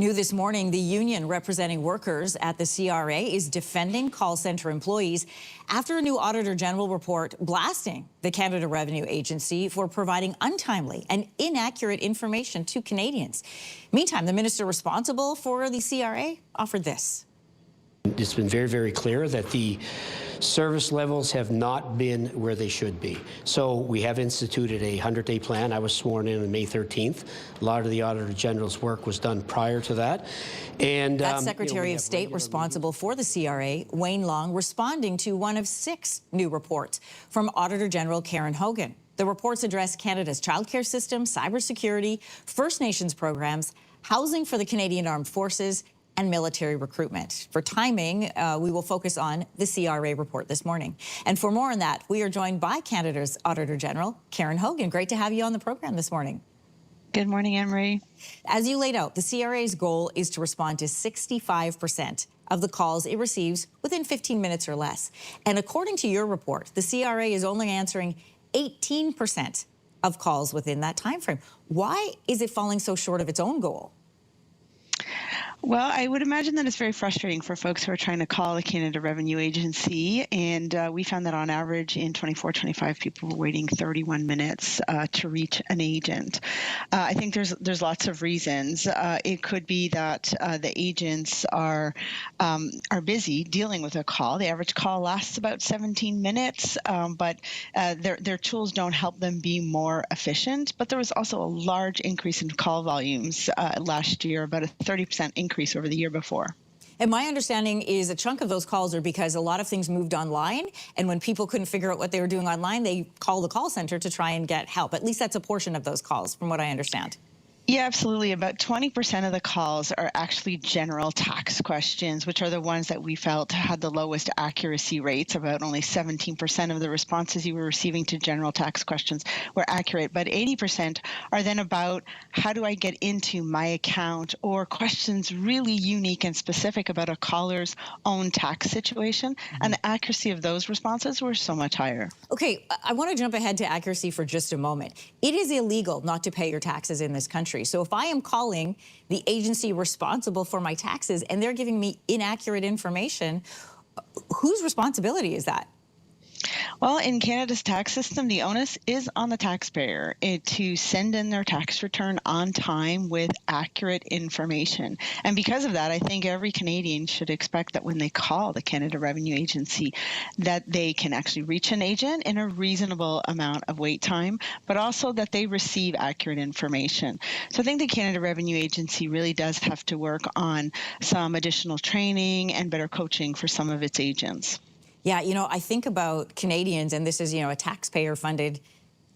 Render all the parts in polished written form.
New this morning, the union representing workers at the CRA is defending call center employees after a new Auditor General report blasting the Canada Revenue Agency for providing untimely and inaccurate information to Canadians. Meantime, the minister responsible for the CRA offered this. It's been very, very clear that the service levels have not been where they should be. So we have instituted a 100-day plan. I was sworn in on May 13th. A lot of the Auditor General's work was done prior to that. And that's Secretary of State responsible for the CRA, Wayne Long, responding to one of 6 new reports from Auditor General Karen Hogan. The reports address Canada's childcare system, cybersecurity, First Nations programs, housing for the Canadian Armed Forces, and military recruitment. For timing, we will focus on the CRA report this morning. And for more on that, we are joined by Canada's Auditor General, Karen Hogan. Great to have you on the program this morning. Good morning, Anne-Marie. As you laid out, the CRA's goal is to respond to 65% of the calls it receives within 15 minutes or less. And according to your report, the CRA is only answering 18% of calls within that time frame. Why is it falling so short of its own goal? Well, I would imagine that it's very frustrating for folks who are trying to call the Canada Revenue Agency, and we found that on average in 24-25 people were waiting 31 minutes to reach an agent. I think there's lots of reasons. It could be that the agents are busy dealing with a call. The average call lasts about 17 minutes, but their tools don't help them be more efficient. But there was also a large increase in call volumes last year, about a 30% increase over the year before. And my understanding is a chunk of those calls are because a lot of things moved online, and when people couldn't figure out what they were doing online, they call the call center to try and get help. At least that's a portion of those calls, from what I understand. Yeah, absolutely. About 20% of the calls are actually general tax questions, which are the ones that we felt had the lowest accuracy rates. About only 17% of the responses you were receiving to general tax questions were accurate, but 80% are then about how do I get into my account, or questions really unique and specific about a caller's own tax situation. And the accuracy of those responses were so much higher. Okay, I want to jump ahead to accuracy for just a moment. It is illegal not to pay your taxes in this country. So if I am calling the agency responsible for my taxes and they're giving me inaccurate information, whose responsibility is that? Well, in Canada's tax system, the onus is on the taxpayer to send in their tax return on time with accurate information. And because of that, I think every Canadian should expect that when they call the Canada Revenue Agency, that they can actually reach an agent in a reasonable amount of wait time, but also that they receive accurate information. So I think the Canada Revenue Agency really does have to work on some additional training and better coaching for some of its agents. Yeah, you know, I think about Canadians, and this is, you know, a taxpayer-funded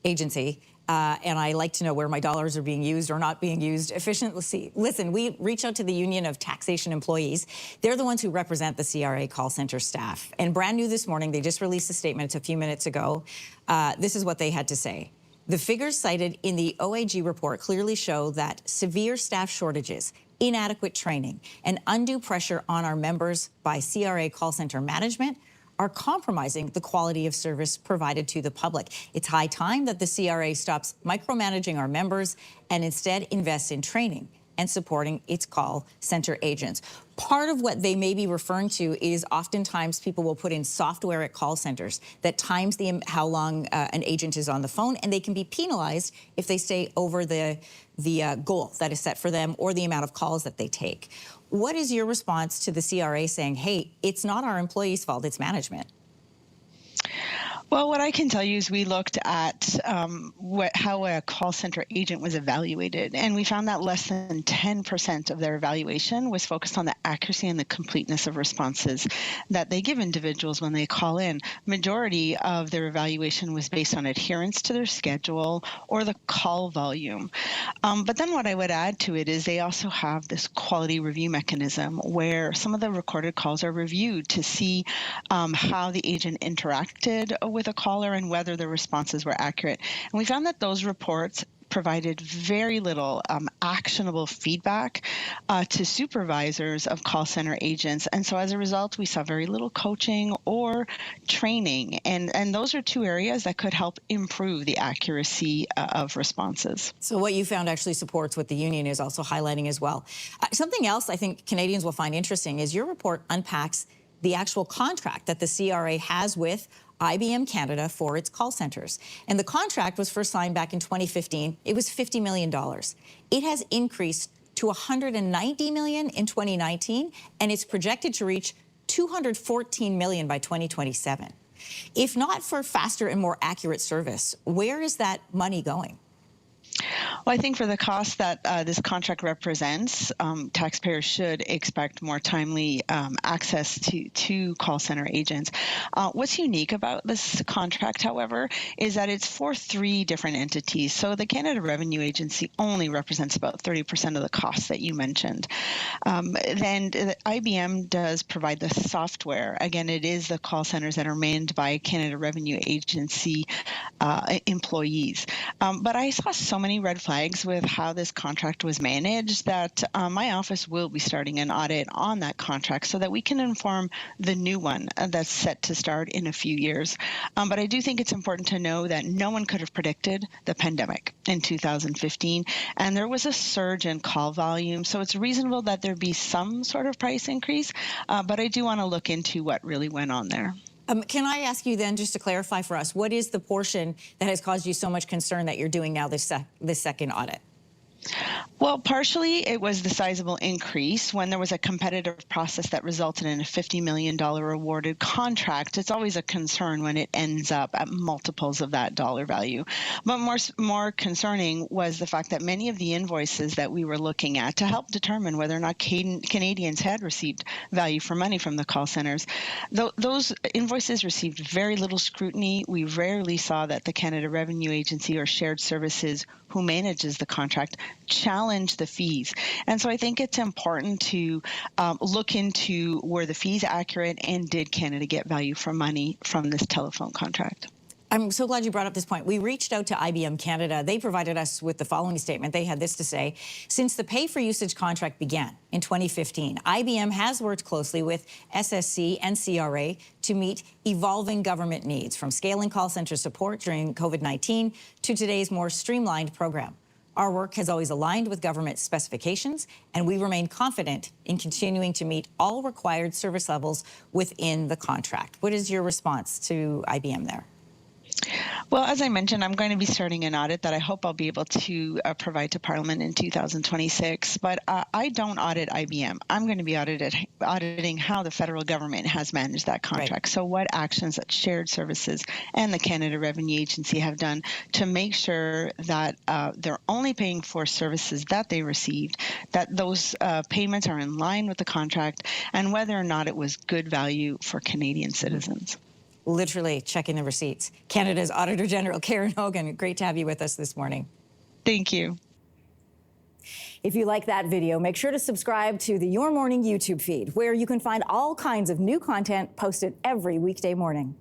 agency, and I like to know where my dollars are being used or not being used efficiently. Listen, we reach out to the Union of Taxation Employees. They're the ones who represent the CRA call center staff. And brand new this morning, they just released a statement a few minutes ago. This is what they had to say. The figures cited in the OAG report clearly show that severe staff shortages, inadequate training, and undue pressure on our members by CRA call center management are compromising the quality of service provided to the public. It's high time that the CRA stops micromanaging our members and instead invests in training and supporting its call center agents. Part of what they may be referring to is oftentimes people will put in software at call centers that times how long an agent is on the phone, and they can be penalized if they stay over the goal that is set for them or the amount of calls that they take. What is your response to the CRA saying, hey, it's not our employees' fault, it's management? Well, what I can tell you is we looked at how a call center agent was evaluated, and we found that less than 10% of their evaluation was focused on the accuracy and the completeness of responses that they give individuals when they call in. Majority of their evaluation was based on adherence to their schedule or the call volume. But then what I would add to it is they also have this quality review mechanism where some of the recorded calls are reviewed to see how the agent interacted with a caller and whether the responses were accurate. And we found that those reports provided very little actionable feedback to supervisors of call center agents. And so as a result, we saw very little coaching or training. And those are two areas that could help improve the accuracy of responses. So what you found actually supports what the union is also highlighting as well. Something else I think Canadians will find interesting is your report unpacks the actual contract that the CRA has with IBM Canada for its call centers. And the contract was first signed back in 2015. It was $50 million. It has increased to $190 million in 2019, and it's projected to reach $214 million by 2027. If not for faster and more accurate service, where is that money going? Well, I think for the cost that this contract represents, taxpayers should expect more timely access to call center agents. What's unique about this contract, however, is that it's for 3 different entities. So the Canada Revenue Agency only represents about 30% of the costs that you mentioned. Then IBM does provide the software. Again, it is the call centers that are manned by Canada Revenue Agency employees. But I saw so many red flags with how this contract was managed that my office will be starting an audit on that contract so that we can inform the new one that's set to start in a few years. But I do think it's important to know that no one could have predicted the pandemic in 2015, and there was a surge in call volume. So it's reasonable that there be some sort of price increase, but I do want to look into what really went on there. Can I ask you then, just to clarify for us, what is the portion that has caused you so much concern that you're doing now this second audit? Well, partially it was the sizable increase when there was a competitive process that resulted in a $50 million awarded contract. It's always a concern when it ends up at multiples of that dollar value. But more concerning was the fact that many of the invoices that we were looking at to help determine whether or not Canadians had received value for money from the call centers, those invoices received very little scrutiny. We rarely saw that the Canada Revenue Agency or Shared Services, who manages the contract, challenge the fees. And so I think it's important to look into were the fees accurate and did Canada get value for money from this telephone contract. I'm so glad you brought up this point. We reached out to IBM Canada. They provided us with the following statement. They had this to say: since the pay-for-usage contract began in 2015, IBM has worked closely with SSC and CRA to meet evolving government needs, from scaling call center support during COVID-19 to today's more streamlined program. Our work has always aligned with government specifications, and we remain confident in continuing to meet all required service levels within the contract. What is your response to IBM there? Well, as I mentioned, I'm going to be starting an audit that I hope I'll be able to provide to Parliament in 2026. But I don't audit IBM. I'm going to be auditing how the federal government has managed that contract. Right. So what actions that Shared Services and the Canada Revenue Agency have done to make sure that they're only paying for services that they received, that those payments are in line with the contract, and whether or not it was good value for Canadian citizens. Literally checking the receipts. Canada's Auditor General, Karen Hogan, great to have you with us this morning. Thank you. If you like that video, make sure to subscribe to the Your Morning YouTube feed, where you can find all kinds of new content posted every weekday morning.